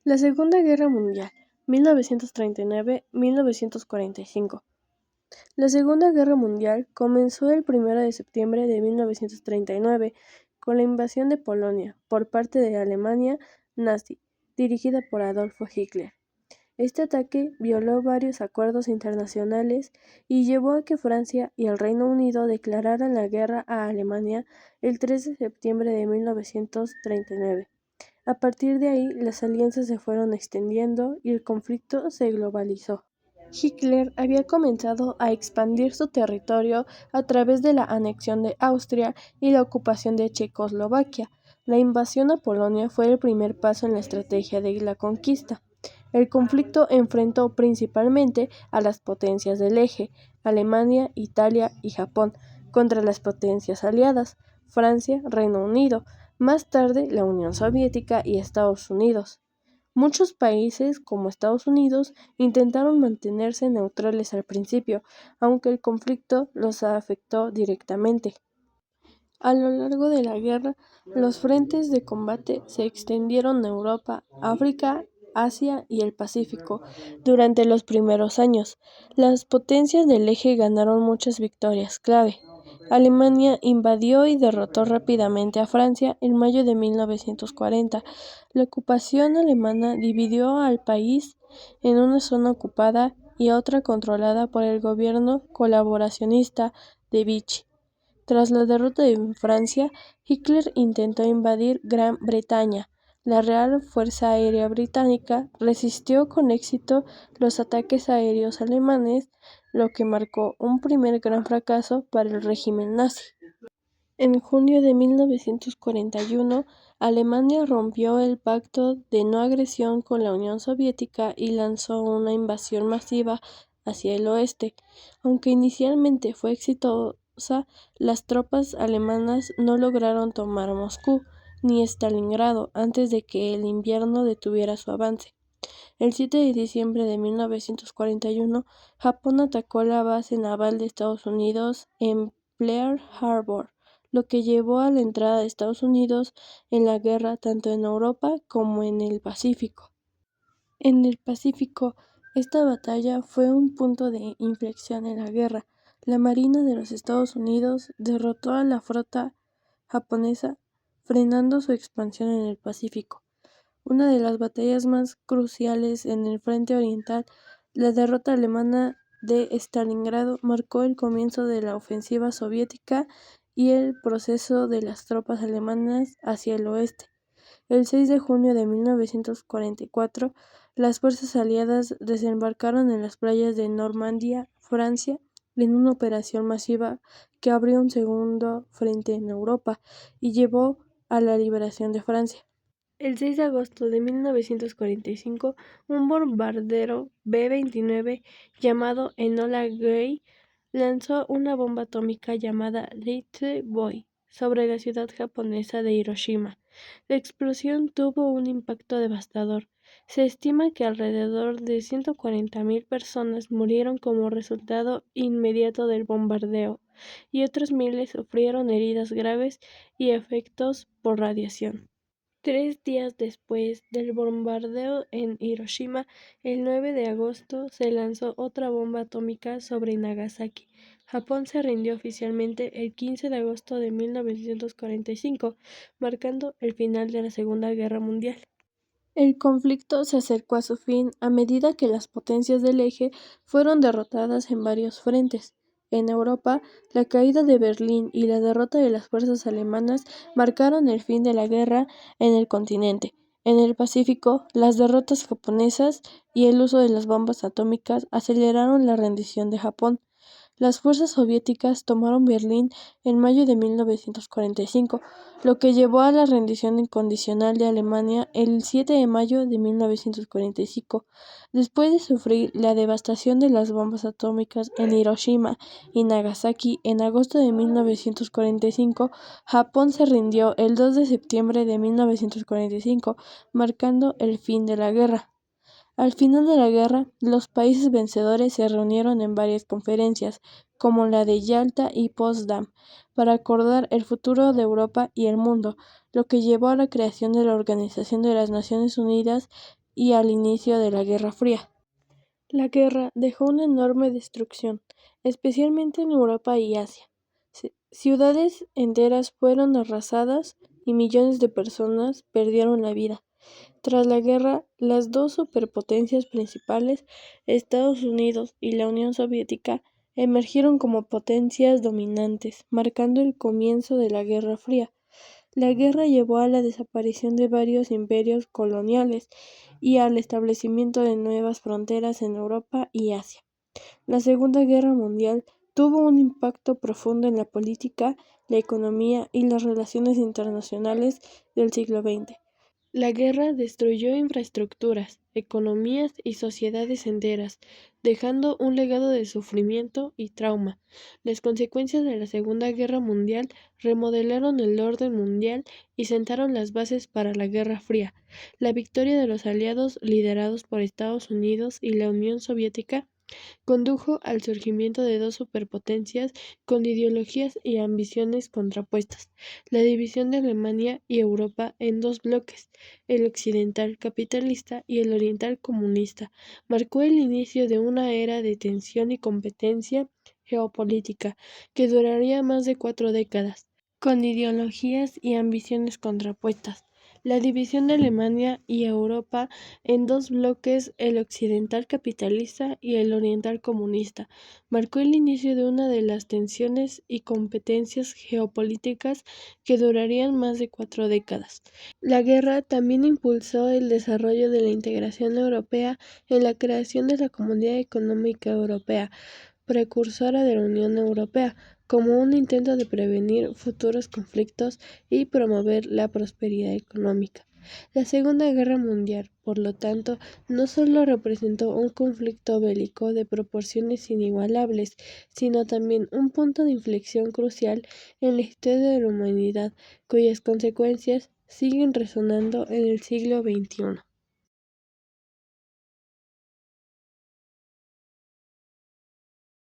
La Segunda Guerra Mundial, 1939-1945. La Segunda Guerra Mundial comenzó el 1 de septiembre de 1939 con la invasión de Polonia por parte de Alemania nazi, dirigida por Adolf Hitler. Este ataque violó varios acuerdos internacionales y llevó a que Francia y el Reino Unido declararan la guerra a Alemania el 3 de septiembre de 1939. A partir de ahí, las alianzas se fueron extendiendo y el conflicto se globalizó. Hitler había comenzado a expandir su territorio a través de la anexión de Austria y la ocupación de Checoslovaquia. La invasión a Polonia fue el primer paso en la estrategia de la conquista. El conflicto enfrentó principalmente a las potencias del eje, Alemania, Italia y Japón, contra las potencias aliadas, Francia, Reino Unido, más tarde la Unión Soviética y Estados Unidos. Muchos países, como Estados Unidos, intentaron mantenerse neutrales al principio, aunque el conflicto los afectó directamente. A lo largo de la guerra, los frentes de combate se extendieron a Europa, África, Asia y el Pacífico. Durante los primeros años, las potencias del eje ganaron muchas victorias clave. Alemania invadió y derrotó rápidamente a Francia en mayo de 1940. La ocupación alemana dividió al país en una zona ocupada y otra controlada por el gobierno colaboracionista de Vichy. Tras la derrota en Francia, Hitler intentó invadir Gran Bretaña. La Real Fuerza Aérea Británica resistió con éxito los ataques aéreos alemanes, lo que marcó un primer gran fracaso para el régimen nazi. En junio de 1941, Alemania rompió el pacto de no agresión con la Unión Soviética y lanzó una invasión masiva hacia el oeste. Aunque inicialmente fue exitosa, las tropas alemanas no lograron tomar Moscú ni Stalingrado antes de que el invierno detuviera su avance. El 7 de diciembre de 1941, Japón atacó la base naval de Estados Unidos en Pearl Harbor, lo que llevó a la entrada de Estados Unidos en la guerra tanto en Europa como en el Pacífico. En el Pacífico, esta batalla fue un punto de inflexión en la guerra. La Marina de los Estados Unidos derrotó a la flota japonesa, frenando su expansión en el Pacífico. Una de las batallas más cruciales en el frente oriental, la derrota alemana de Stalingrado marcó el comienzo de la ofensiva soviética y el proceso de las tropas alemanas hacia el oeste. El 6 de junio de 1944, las fuerzas aliadas desembarcaron en las playas de Normandía, Francia, en una operación masiva que abrió un segundo frente en Europa y llevó a la liberación de Francia. El 6 de agosto de 1945, un bombardero B-29 llamado Enola Gay lanzó una bomba atómica llamada Little Boy sobre la ciudad japonesa de Hiroshima. La explosión tuvo un impacto devastador. Se estima que alrededor de 140.000 personas murieron como resultado inmediato del bombardeo, y otros miles sufrieron heridas graves y efectos por radiación. 3 días después del bombardeo en Hiroshima, el 9 de agosto, se lanzó otra bomba atómica sobre Nagasaki. Japón se rindió oficialmente el 15 de agosto de 1945, marcando el final de la Segunda Guerra Mundial. El conflicto se acercó a su fin a medida que las potencias del eje fueron derrotadas en varios frentes. En Europa, la caída de Berlín y la derrota de las fuerzas alemanas marcaron el fin de la guerra en el continente. En el Pacífico, las derrotas japonesas y el uso de las bombas atómicas aceleraron la rendición de Japón. Las fuerzas soviéticas tomaron Berlín en mayo de 1945, lo que llevó a la rendición incondicional de Alemania el 7 de mayo de 1945. Después de sufrir la devastación de las bombas atómicas en Hiroshima y Nagasaki en agosto de 1945, Japón se rindió el 2 de septiembre de 1945, marcando el fin de la guerra. Al final de la guerra, los países vencedores se reunieron en varias conferencias, como la de Yalta y Potsdam, para acordar el futuro de Europa y el mundo, lo que llevó a la creación de la Organización de las Naciones Unidas, y al inicio de la Guerra Fría. La guerra dejó una enorme destrucción, especialmente en Europa y Asia. Ciudades enteras fueron arrasadas y millones de personas perdieron la vida. Tras la guerra, las dos superpotencias principales, Estados Unidos y la Unión Soviética, emergieron como potencias dominantes, marcando el comienzo de la Guerra Fría. La guerra llevó a la desaparición de varios imperios coloniales y al establecimiento de nuevas fronteras en Europa y Asia. La Segunda Guerra Mundial tuvo un impacto profundo en la política, la economía y las relaciones internacionales del siglo XX. La guerra destruyó infraestructuras, economías y sociedades enteras, dejando un legado de sufrimiento y trauma. Las consecuencias de la Segunda Guerra Mundial remodelaron el orden mundial y sentaron las bases para la Guerra Fría. La victoria de los aliados, liderados por Estados Unidos y la Unión Soviética, condujo al surgimiento de dos superpotencias con ideologías y ambiciones contrapuestas. La división de Alemania y Europa en dos bloques, el occidental capitalista y el oriental comunista, marcó el inicio de una era de tensión y competencia geopolítica que duraría más de 4 décadas, con ideologías y ambiciones contrapuestas. La división de Alemania y Europa en dos bloques, el occidental capitalista y el oriental comunista, marcó el inicio de una de las tensiones y competencias geopolíticas que durarían más de 4 décadas. La guerra también impulsó el desarrollo de la integración europea en la creación de la Comunidad Económica Europea, precursora de la Unión Europea, como un intento de prevenir futuros conflictos y promover la prosperidad económica. La Segunda Guerra Mundial, por lo tanto, no solo representó un conflicto bélico de proporciones inigualables, sino también un punto de inflexión crucial en la historia de la humanidad, cuyas consecuencias siguen resonando en el siglo XXI.